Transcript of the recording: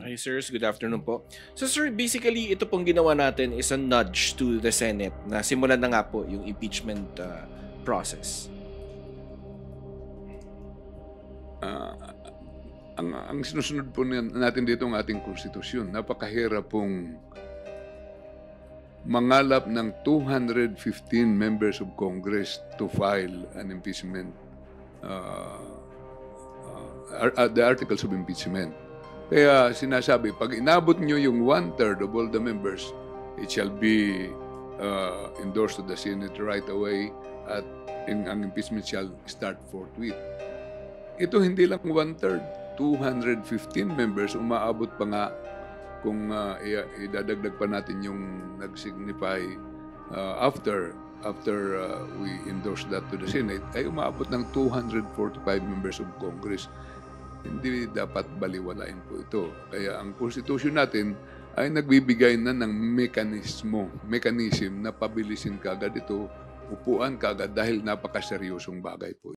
Hi sirs, good afternoon po. So sir, basically ito pong ginawa natin is a nudge to the Senate na simulan na nga po yung impeachment process. Ah, ang sinusunod po natin dito ang ating konstitusyon. Napakahirap pong mangalap ng 215 members of Congress to file an impeachment, uh, the articles of impeachment. Kaya sinasabi, pag inabot nyo yung one-third of all the members, it shall be endorsed to the Senate right away at ang impeachment shall start forthwith. Ito hindi lang one-third, 215 members, umaabot pa nga kung idadagdag pa natin yung nag-signify after we endorse that to the Senate, ay umaabot ng 245 members of Congress. Hindi dapat baliwalain po ito. Kaya ang Constitution natin ay nagbibigay na ng mechanism na pabilisin kagad ito, upuan kagad dahil napakaseryosong bagay po.